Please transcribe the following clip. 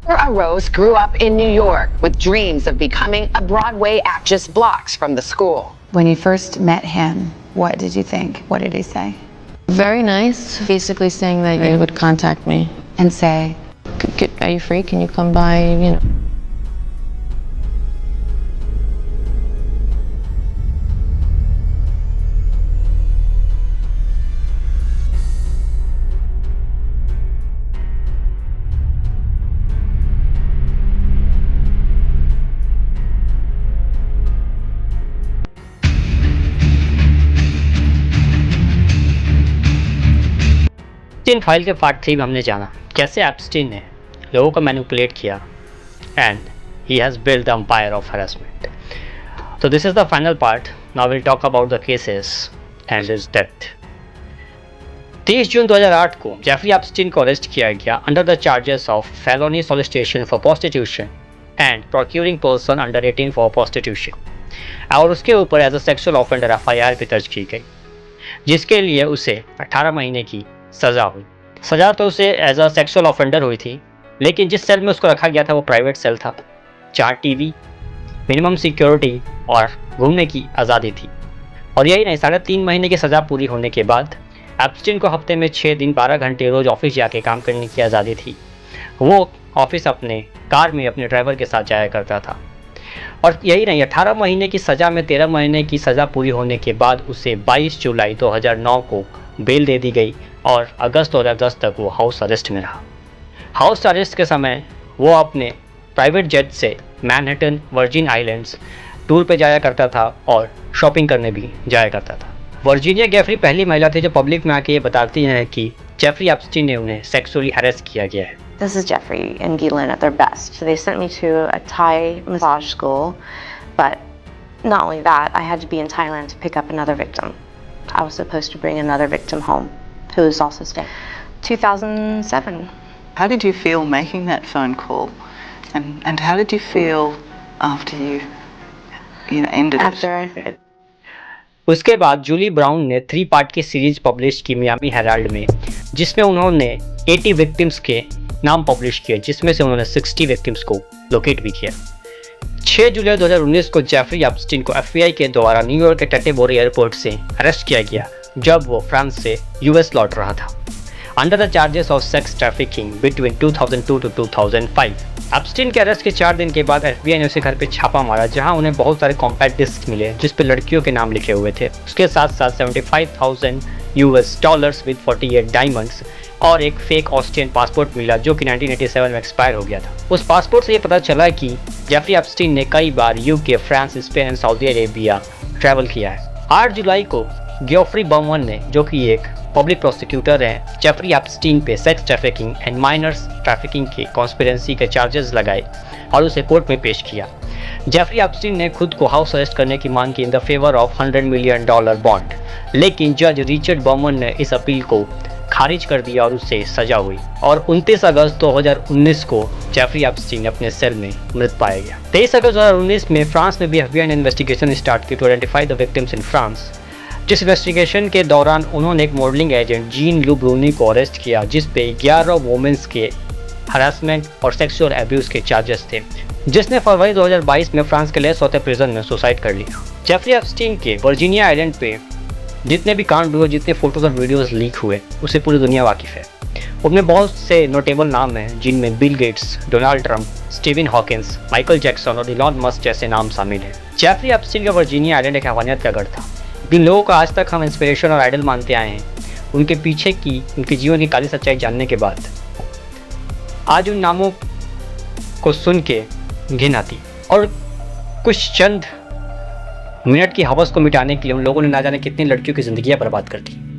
Laura Rose grew up in New York with dreams of becoming a Broadway actress blocks from the school. When you first met him, what did you think? What did he say? Very nice, basically saying that he would contact me. And say, Are you free? Can you come by? Epstein file के part 3 में हमने जाना कैसे Epstein ने लोगों को manipulate किया and he has build the empire of harassment. तो this is the final part. Now will talk about the cases and his death. 30 जून 2008 को जेफरी एप्स्टीन को अरेस्ट किया गया under the charges of felony solicitation for prostitution and procuring person under 18 for prostitution, और उसके ऊपर as a sexual offender FIR भी दर्ज की गई, जिसके लिए उसे 18 महीने की सज़ा हुई. सज़ा तो उसे एज अ सेक्सुअल ऑफेंडर हुई थी, लेकिन जिस सेल में उसको रखा गया था वो प्राइवेट सेल था. 4 TV, मिनिमम सिक्योरिटी और घूमने की आज़ादी थी. और यही नहीं, 3.5 महीने की सज़ा पूरी होने के बाद एप्स्टीन को हफ्ते में 6 दिन 12 घंटे रोज़ ऑफिस जाके काम करने की आज़ादी थी. वो ऑफिस अपने कार में अपने ड्राइवर के साथ जाया करता था. और यही नहीं, 18 महीने की सज़ा में 13 महीने की सज़ा पूरी होने के बाद उसे 22 जुलाई 2009 को बेल दे दी गई और अगस्त 2010 तक वो हाउस अरेस्ट में रहा. हाउस अरेस्ट के समय वो अपने प्राइवेट जेट से मैनहट्टन वर्जिन आइलैंड्स टूर पे जाया करता था और शॉपिंग करने भी जाया करता था. वर्जीनिया गेफरी पहली महिला थी जो पब्लिक में आके ये बताती हैं कि जेफरी एप्स्टीन ने उन्हें सेक्सुअली हैरेस किया गया है. This is Jeffrey and Ghislaine at their best. So they sent me to a Thai massage school, but not only that, I had to be in Thailand to pick up another victim. I was supposed to bring another victim home who was also staying. 2007. How did you feel making that phone call? And how did you feel after you ended it? After I did. उसके बाद Jully brown ने 3 part की series publish की Miami Herald में, जिसमें उन्होंने 80 victims के नाम पब्लिश किए, जिसमें से उन्होंने 60 विक्टिम्स को लोकेट भी किया. 6 जुलाई 2019 को जेफरी एप्स्टीन को FBI के द्वारा न्यूयॉर्क के टटेबोरी एयरपोर्ट से अरेस्ट किया गया जब वो फ्रांस से US लौट रहा था under the charges of sex trafficking between 2002 to 2005. Epstein के अरेस्ट के 4 दिन के बाद FBI ने उसके घर पे छापा मारा, जहां उन्हें बहुत सारे कॉम्पैक्ट डिस्क मिले जिस पे लड़कियों के नाम लिखे हुए थे. उसके साथ साथ $75,000 विद 48 डायमंड्स और एक फेक ऑस्ट्रियन पासपोर्ट मिला जो कि 1987 में एक्सपायर हो गया था. उस पासपोर्ट से ये पता चला कि जेफरी एप्स्टीन ने कई बार UK, फ्रांस, स्पेन और सऊदी अरेबिया ट्रैवल किया है. 8 जुलाई को गेफ्री बर्मन ने, जो कि एक पब्लिक प्रोसिक्यूटर हैं, जेफरी एप्स्टीन पे sex trafficking and minors trafficking के कॉन्स्पिरेंसी के चार्जेस लगाए और उसे कोर्ट में पेश किया. जेफरी एप्स्टीन ने खुद को हाउस अरेस्ट करने की मांग की in the favour of $100 million bond, लेकिन जज रिचर्ड बर्मन ने इस अपील को खारिज कर दिया और उससे सजा हुई. और 29 अगस्त 2019 को जेफरी एप्स्टीन अपने सेल में मृत पाया गया. 23 अगस्त 2019 में फ्रांस में भी FBI ने इन्वेस्टिगेशन स्टार्ट की to identify the victims in France. जिस इन्वेस्टिगेशन के दौरान उन्होंने एक modelling agent Jean Luc Brunel को अरेस्ट किया, जिस पे 11 वुमेन्स के हरासमेंट और सेक्सुअल एब्यूज़ के चार्जेस थे, जिसने फरवरी 2022 में फ्रांस के लेस होते प्रिजन में सुसाइड कर लिया. जेफरी एप्स्टीन के वर्जीनिया आइलैंड पे जितने भी कांड हुए, जितने फोटोज और वीडियोस लीक हुए, उससे पूरी दुनिया वाकिफ़ है. उनमें बहुत से नोटेबल नाम हैं, जिनमें Bill Gates, Donald Trump, Steven Hawkins, Michael Jackson और इलॉन मस्क जैसे नाम शामिल हैं. जेफरी एप्स्टीन का वर्जीनिया आइलैंड एक हैवानियत का गढ़ था. जिन लोगों को आज तक हम इंस्पिरेशन और आइडल मानते आए हैं, उनके पीछे की उनके जीवन की काली सच्चाई जानने के बाद आज उन नामों को सुन के घिन आती. और कुछ चंद मिनट की हवस को मिटाने के लिए उन लोगों ने ना जाने कितनी लड़कियों की ज़िंदगियां बर्बाद कर दी.